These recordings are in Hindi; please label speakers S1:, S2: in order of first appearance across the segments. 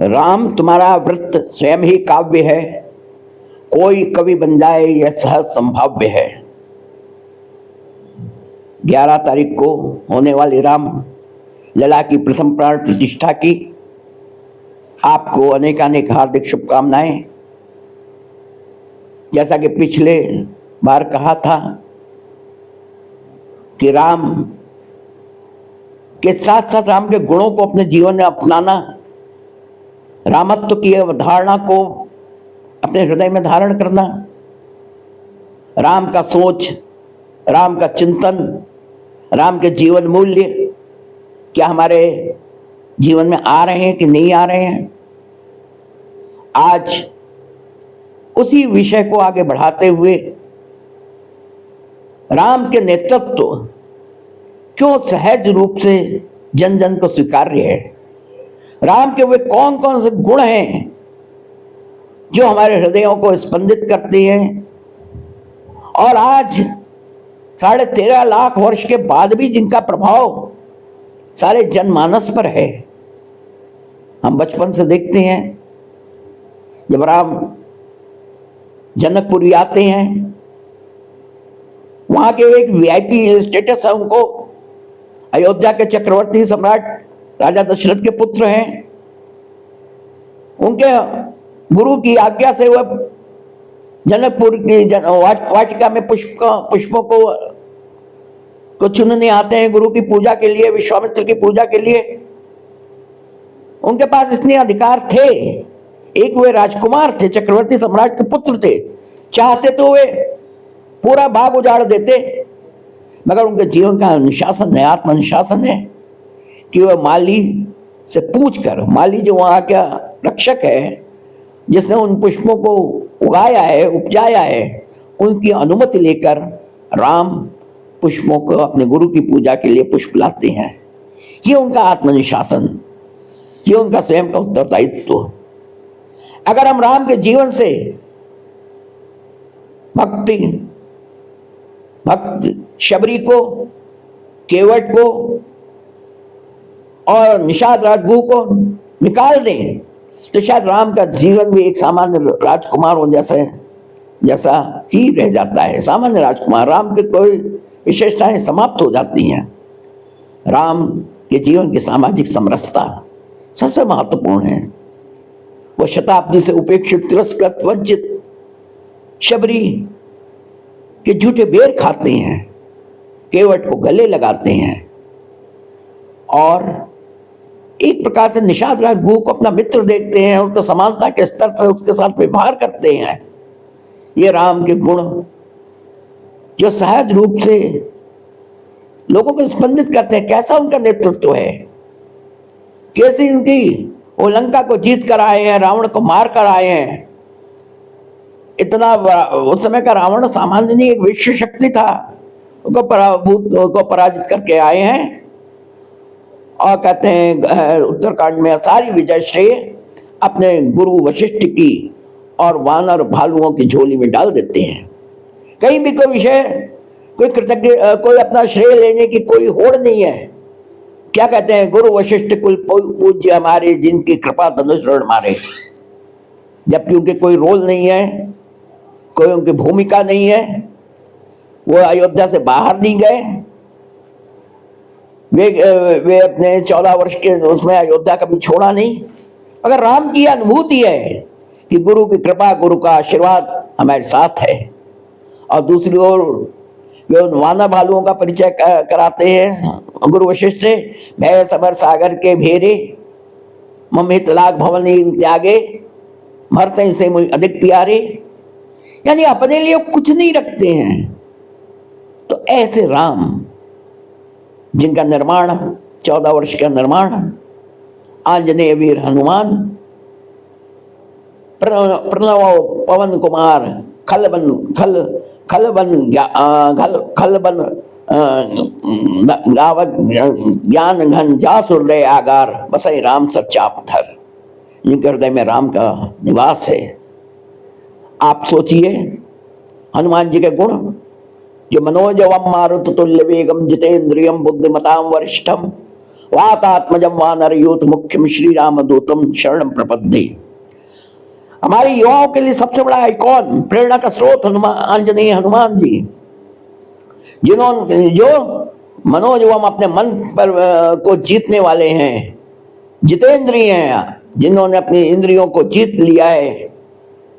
S1: राम तुम्हारा वृत्त स्वयं ही काव्य है, कोई कवि बन जाए यह सहज संभाव्य है। 11 तारीख को होने वाली राम लला की प्रथम प्राण प्रतिष्ठा की आपको अनेकानेक हार्दिक शुभकामनाएं। जैसा कि पिछले बार कहा था कि राम के साथ साथ राम के गुणों को अपने जीवन में अपनाना, रामत्व की अवधारणा को अपने हृदय में धारण करना, राम का सोच, राम का चिंतन, राम के जीवन मूल्य क्या हमारे जीवन में आ रहे हैं कि नहीं आ रहे हैं। आज उसी विषय को आगे बढ़ाते हुए राम के नेतृत्व क्यों सहज रूप से जन जन को स्वीकार्य है, राम के वे कौन कौन से गुण हैं जो हमारे हृदयों को स्पंदित करते हैं और आज 13.5 लाख वर्ष के बाद भी जिनका प्रभाव सारे जनमानस पर है। हम बचपन से देखते हैं जब राम जनकपुरी आते हैं, वहां के एक वीआईपी स्टेटस है उनको। अयोध्या के चक्रवर्ती सम्राट राजा दशरथ के पुत्र हैं, उनके गुरु की आज्ञा से वह जनकपुर की वाटिका में पुष्पों को चुनने आते हैं गुरु की पूजा के लिए, विश्वामित्र की पूजा के लिए। उनके पास इतने अधिकार थे, एक वे राजकुमार थे, चक्रवर्ती सम्राट के पुत्र थे, चाहते तो वे पूरा बाग उजाड़ देते, मगर उनके जीवन का अनुशासन है, आत्म अनुशासन है कि वह माली से पूछकर, माली जो वहां का रक्षक है जिसने उन पुष्पों को उगाया है, उपजाया है, उनकी अनुमति लेकर राम पुष्पों को अपने गुरु की पूजा के लिए पुष्प लाते हैं। ये उनका आत्मनिशासन, ये उनका स्वयं का उत्तरदायित्व। अगर हम राम के जीवन से भक्त शबरी को, केवट को और निषाद राजगुह को निकाल दें तो शायद राम का जीवन भी एक सामान्य राजकुमारों जैसा ही रह जाता है। सामान्य राजकुमार, राम के कोई विशेषताएं समाप्त हो जाती हैं। राम के जीवन की सामाजिक समरसता सबसे महत्वपूर्ण है। वो शताब्दी से उपेक्षित, तिरस्कृत, वंचित शबरी के झूठे बेर खाते हैं, केवट को गले लगाते हैं और एक प्रकार से निषाद राजगुह को अपना मित्र देखते हैं, उसको समानता के स्तर से उसके साथ व्यवहार करते हैं। ये राम के गुण जो सहज रूप से लोगों को स्पंदित करते हैं। कैसा उनका नेतृत्व है, कैसी उनकी, वो लंका को जीत कर आए हैं, रावण को मार कर आए हैं। इतना उस समय का रावण सामान्य नहीं, एक विश्व शक्ति था, उसको पराजित करके आए हैं। और कहते हैं उत्तरकांड में सारी विजय श्रेय अपने गुरु वशिष्ठ की और वानर भालुओं की झोली में डाल देते हैं। कहीं भी कोई विषय, कोई कृतज्ञ, कोई अपना श्रेय लेने की कोई होड़ नहीं है। क्या कहते हैं, गुरु वशिष्ठ कुल पूज्य हमारे, जिनकी कृपा धनुष रण मारे। जबकि उनके कोई रोल नहीं है, कोई उनकी भूमिका नहीं है, वो अयोध्या से बाहर नहीं गए। वे अपने 14 वर्ष के उसमें अयोध्या कभी छोड़ा नहीं। अगर राम की अनुभूति है कि गुरु की कृपा, गुरु का आशीर्वाद हमारे साथ है। और दूसरी ओर वे उन वानर भालुओं का परिचय कराते हैं गुरु वशिष्ठ से। भय समर सागर के भेरे, ममित लाग भवन त्यागे, मरते से मुझे अधिक प्यारे। यानी अपने लिए कुछ नहीं रखते हैं। तो ऐसे राम जिनका निर्माण, 14 वर्ष का निर्माण, आंजनेय वीर हनुमान, प्रणव पवन कुमार, खलबन गावत ज्ञान घन जासुर आगार, बसई राम सब चाप थर। जिनके हृदय में राम का निवास है। आप सोचिए हनुमान जी के गुण, जो मनोजवम मारुत तुल्य वेगम जितेन्द्रियम बुद्धिमताम वरिष्ठम वातात्मजम वानर यूथ मुख्यम श्री राम दूतम शरणम प्रपद्ये। हमारे युवाओं के लिए सबसे बड़ा आइकॉन, प्रेरणा का स्रोत आंजनेय हनुमान जी, जिन्होंने जो मनोज एवं अपने मन पर को जीतने वाले हैं, जितेंद्रिय हैं, जिन्होंने अपनी इंद्रियों को जीत लिया है।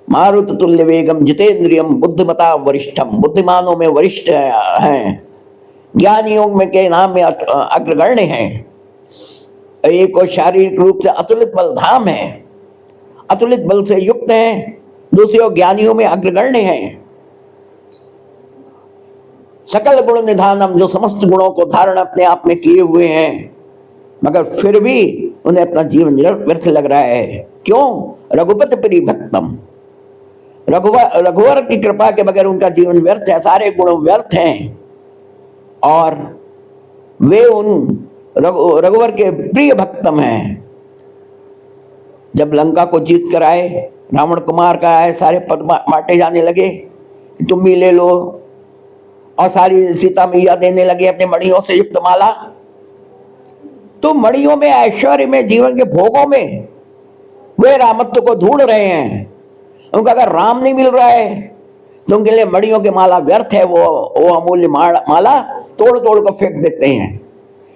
S1: मारुत तुल्य वेगम जितेंद्रियम बुद्धिमता वरिष्ठम, बुद्धिमानों में वरिष्ठ हैं, ज्ञानियों में के नाम में अग्रगण्य हैं। एक और शारीरिक रूप से अतुलित बल धाम है, अतुलित बल से युक्त हैं, दूसरे ज्ञानियों में अग्रगण्य हैं। सकल गुण निधानम, जो समस्त गुणों को धारण अपने आप में किए हुए हैं, मगर फिर भी उन्हें अपना जीवन व्यर्थ लग रहा है। क्यों? रघुपति प्रिय भक्तम, रघुवर की कृपा के बगैर उनका जीवन व्यर्थ है, सारे गुण व्यर्थ हैं। और वे उन रघुवर के प्रिय भक्तम हैं। जब लंका को जीत कर आए, रावण कुमार का आए, सारे पद बांटे जाने लगे, तुम भी ले लो, और सारी सीता मैया देने लगे अपने मणियों से युक्त माला। तो मणियों में, ऐश्वर्य में, जीवन के भोगों में वे रामत्व को ढूंढ रहे हैं। उनका अगर राम नहीं मिल रहा है तो उनके लिए मणियों की माला व्यर्थ है। वो अमूल्य माला तोड़ तोड़ कर फेंक देते हैं,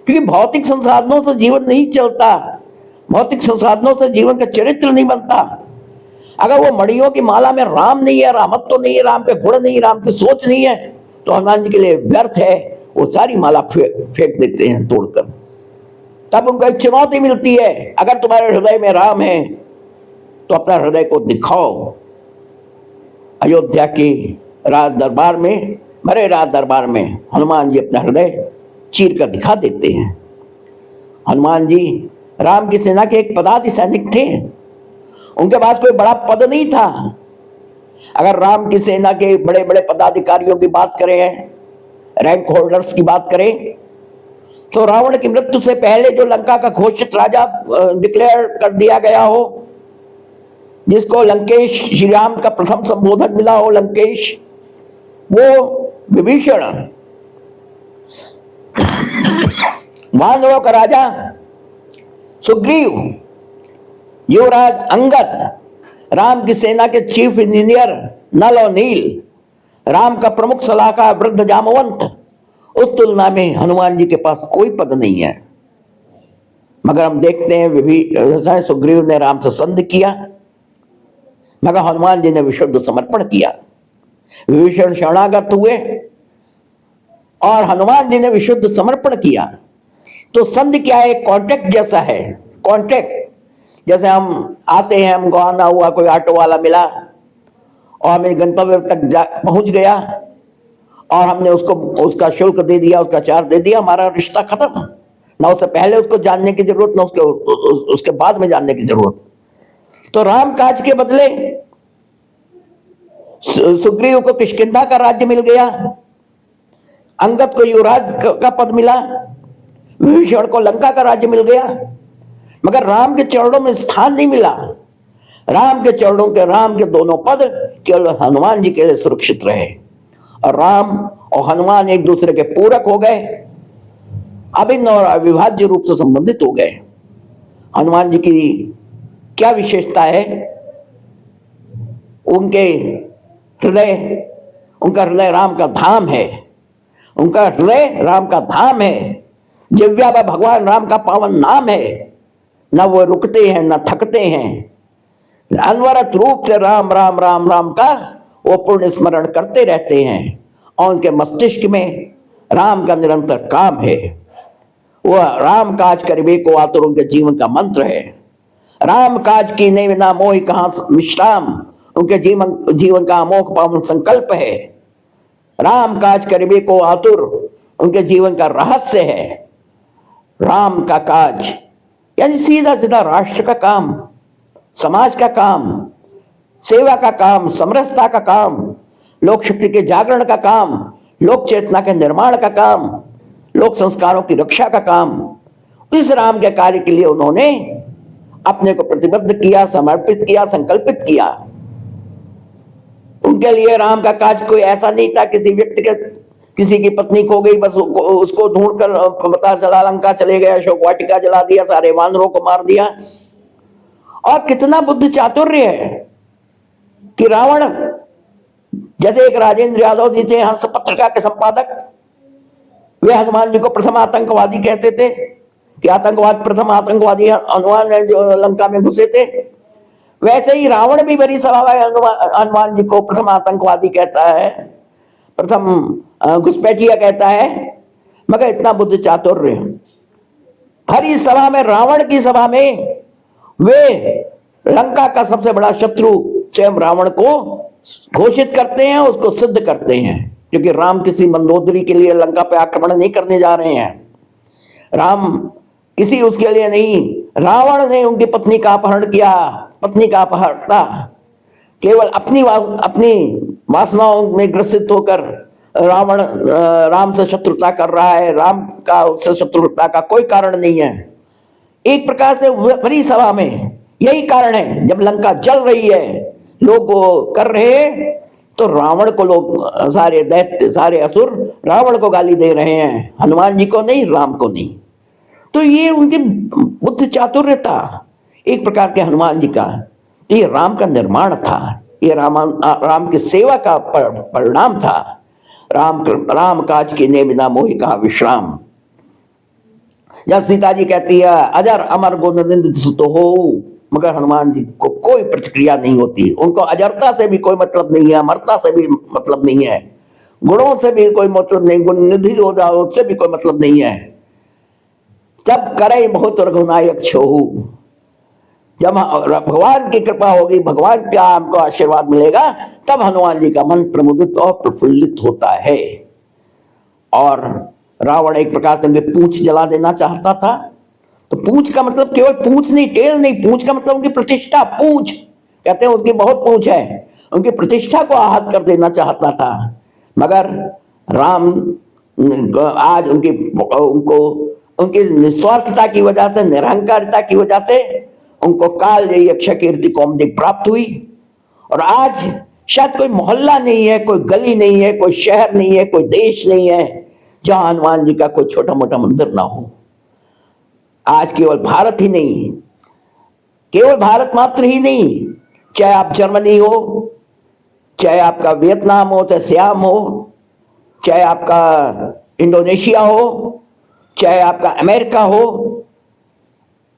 S1: क्योंकि भौतिक संसाधनों से जीवन नहीं चलता, भौतिक संसाधनों से जीवन का चरित्र नहीं बनता। अगर वो मणियों की माला में राम नहीं है, रामत्व नहीं है, राम के गुण नहीं, राम की सोच नहीं है, तो हनुमान जी के लिए व्यर्थ है। वो सारी माला फेंक देते हैं तोड़कर। तब उनको एक चुनौती मिलती है, अगर तुम्हारे हृदय में राम है तो अपना हृदय को दिखाओ। अयोध्या के राज दरबार में, भरे राज दरबार में हनुमान जी अपना हृदय चीर कर दिखा देते हैं। हनुमान जी राम की सेना के एक पदाति सैनिक थे, उनके पास कोई बड़ा पद नहीं था। अगर राम की सेना के बड़े बड़े पदाधिकारियों की बात करें, रैंक होल्डर्स की बात करें, तो रावण की मृत्यु से पहले जो लंका का घोषित राजा डिक्लेयर कर दिया गया हो, जिसको लंकेश, श्री राम का प्रथम संबोधन मिला हो, लंकेश, वो विभीषण, वानरों का राजा सुग्रीव, युवराज अंगद, राम की सेना के चीफ इंजीनियर नल और नील, राम का प्रमुख सलाहकार वृद्ध जामवंत, उस तुलना में हनुमान जी के पास कोई पद नहीं है। मगर हम देखते हैं सुग्रीव ने राम से संधि किया, मगर हनुमान जी ने विशुद्ध समर्पण किया। विभीषण शरणागत हुए और हनुमान जी ने विशुद्ध समर्पण किया। तो संधि क्या है? कॉन्ट्रैक्ट जैसा है। कॉन्ट्रैक्ट जैसे हम आते हैं, हमको आना हुआ, कोई ऑटो वाला मिला और हमें गंतव्य तक पहुंच गया और हमने उसको उसका शुल्क दे दिया, उसका चार्ज दे दिया, हमारा रिश्ता खत्म। ना उससे पहले उसको जानने की जरूरत, ना उसके बाद में जानने की जरूरत। तो राम काज के बदले सुग्रीव को किष्किंधा का राज्य मिल गया, अंगद को युवराज का पद मिला, विभीषण को लंका का राज्य मिल गया, मगर राम के चरणों में स्थान नहीं मिला। राम के चरणों के, राम के दोनों पद केवल हनुमान जी के लिए सुरक्षित रहे और राम और हनुमान एक दूसरे के पूरक हो गए, अभिन्न और अविभाज्य रूप से संबंधित हो गए। हनुमान जी की क्या विशेषता है? उनके हृदय, उनका हृदय राम का धाम है, उनका हृदय राम का धाम है। जिह्वा पर भगवान राम का पावन नाम है। न वो रुकते हैं, न थकते हैं, अनवरत रूप से राम राम राम राम का वो पुण्य स्मरण करते रहते हैं और उनके मस्तिष्क में राम का निरंतर काम है। वह राम काज करिबे को आतुर उनके जीवन का मंत्र है। राम काज की ने बिना मोहि कहां विश्राम, उनके जीवन का अमोघ पावन संकल्प है। राम काज करिबे को आतुर उनके जीवन का रहस्य है। राम का काज यानी सीधा सीधा राष्ट्र का काम, समाज का काम, सेवा का काम, समरसता का काम, लोक शक्ति के जागरण का काम, लोक चेतना के निर्माण का काम, लोक संस्कारों की रक्षा का काम। इस राम के कार्य के लिए उन्होंने अपने को प्रतिबद्ध किया, समर्पित किया, संकल्पित किया। उनके लिए राम का काज कोई ऐसा नहीं था किसी व्यक्ति के किसी की पत्नी खो गई, बस उसको ढूंढ कर पता चला लंका चले गए, अशोक वाटिका जला दिया, सारे वानरों को मार दिया। और कितना बुद्धि चातुर्य है कि रावण, जैसे एक राजेंद्र यादव जी थे हंस पत्रिका के संपादक, वे हनुमान जी को प्रथम आतंकवादी कहते थे कि प्रथम आतंकवादी हनुमान जो लंका में घुसे थे। वैसे ही रावण भी बड़ी सभा में हनुमान जी को प्रथम आतंकवादी कहता है, प्रथम घुसपैठिया कहता है। मगर इतना बुद्धि चातुर्य, हरी सभा में, रावण की सभा में वे लंका का सबसे बड़ा शत्रु स्वयं रावण को घोषित करते हैं, उसको सिद्ध करते हैं, क्योंकि राम किसी मंदोदरी के लिए लंका पे आक्रमण नहीं करने जा रहे हैं। राम किसी उसके लिए नहीं, रावण ने उनकी पत्नी का अपहरण किया, पत्नी का अपहरणता केवल अपनी वासनाओं में ग्रसित होकर रावण राम से शत्रुता कर रहा है। राम का उससे शत्रुता का कोई कारण नहीं है। एक प्रकार से बड़ी सभा में यही कारण है, जब लंका जल रही है, लोग वो कर रहे हैं, तो रावण को लोग, सारे दैत्य, सारे असुर रावण को गाली दे रहे हैं, हनुमान जी को नहीं, राम को नहीं। तो ये उनकी बुद्धि चातुर्य था एक प्रकार के हनुमान जी का। तो ये राम का निर्माण था, ये राम की सेवा का परिणाम था। राम काज कीन्हे बिना मोहि कहा विश्राम। जब सीता जी कहती है अजर अमर गुण निंदित सुत हो, मगर हनुमान जी को कोई प्रतिक्रिया नहीं होती। उनको अजरता से भी कोई मतलब नहीं है, अमरता से भी मतलब नहीं है, गुणों से भी कोई मतलब नहीं, गुण निधि हो जाओ उससे भी कोई मतलब नहीं है। जब करे बहुत रघुनायक छोहू, जब भगवान की कृपा होगी, भगवान का हमको आशीर्वाद मिलेगा, तब हनुमान जी का मन प्रमुदित और प्रफुल्लित होता है। और रावण एक प्रकार से पूंछ जला देना चाहता था। तो पूंछ का मतलब केवल पूंछ नहीं, टेल नहीं, पूंछ का मतलब उनकी प्रतिष्ठा। पूंछ कहते हैं उनकी बहुत पूंछ है, उनकी प्रतिष्ठा को आहत कर देना चाहता था। मगर राम आज उनकी निस्वार्थता की वजह से, निरहंकारिता की वजह से उनको काल जयी अक्षय कीर्ति कौमुदी प्राप्त हुई। और आज शायद कोई मोहल्ला नहीं है, कोई गली नहीं है, कोई शहर नहीं है, कोई देश नहीं है जहां हनुमान जी का कोई छोटा मोटा मंदिर ना हो। आज केवल भारत ही नहीं, केवल भारत मात्र ही नहीं, चाहे आप जर्मनी हो, चाहे आपका वियतनाम हो, चाहे सियाम हो, चाहे आपका इंडोनेशिया हो, चाहे आपका अमेरिका हो,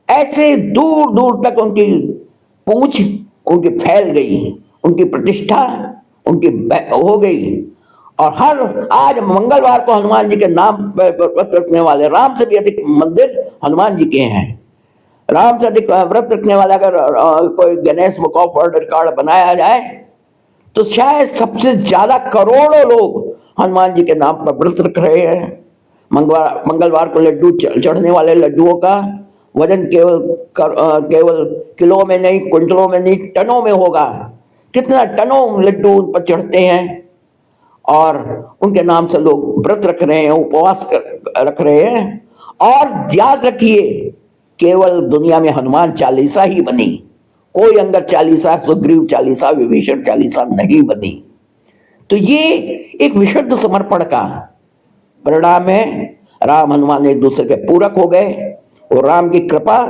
S1: ऐसे दूर दूर तक उनकी पूंछ उनकी फैल गई, उनकी प्रतिष्ठा उनकी हो गई। और हर आज मंगलवार को हनुमान जी के नाम पर व्रत रखने वाले, राम से भी अधिक मंदिर हनुमान जी के हैं। राम से अधिक व्रत रखने वाला अगर कोई Ganesh book of world record बनाया जाए तो शायद सबसे ज्यादा करोड़ों लोग हनुमान जी के नाम पर व्रत रख रहे हैं। मंगलवार को लड्डू चढ़ने वाले लड्डुओं का वजन केवल किलो में नहीं, क्विंटलों में नहीं, टनों में होगा। कितना टनों लड्डू उन पर चढ़ते हैं और उनके नाम से लोग व्रत रख रहे हैं, उपवास रख रहे हैं। और याद रखिए, केवल दुनिया में हनुमान चालीसा ही बनी, कोई अंगद चालीसा, सुग्रीव चालीसा, विभीषण चालीसा नहीं बनी। तो ये एक विशुद्ध समर्पण का परिणाम है। राम हनुमान एक दूसरे के पूरक हो गए और राम की कृपा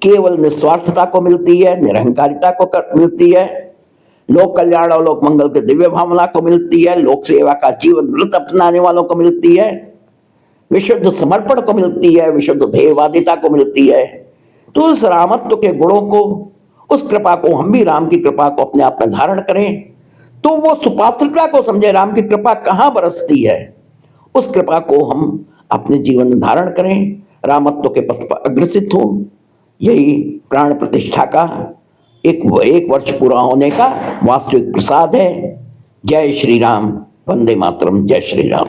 S1: केवल निस्वार्थता को मिलती है, निरहंकारिता को मिलती है, लोक कल्याण और लोक मंगल के दिव्य भावना को मिलती है, लोक सेवा का जीवन व्रत अपनाने वालों को मिलती है, विशुद्ध समर्पण को मिलती है, विशुद्ध ध्येयवादिता को मिलती है। तो उस रामत्व के गुणों को, उस कृपा को, हम भी राम की कृपा को अपने आप में धारण करें, तो वो सुपात्रता को समझे, राम की कृपा कहाँ बरसती है, उस कृपा को हम अपने जीवन में धारण करें, रामत्व के पथ पर अग्रसित हो। यही प्राण प्रतिष्ठा का एक वर्ष पूरा होने का वास्तविक प्रसाद है। जय श्री राम, वंदे मातरम, जय श्री राम।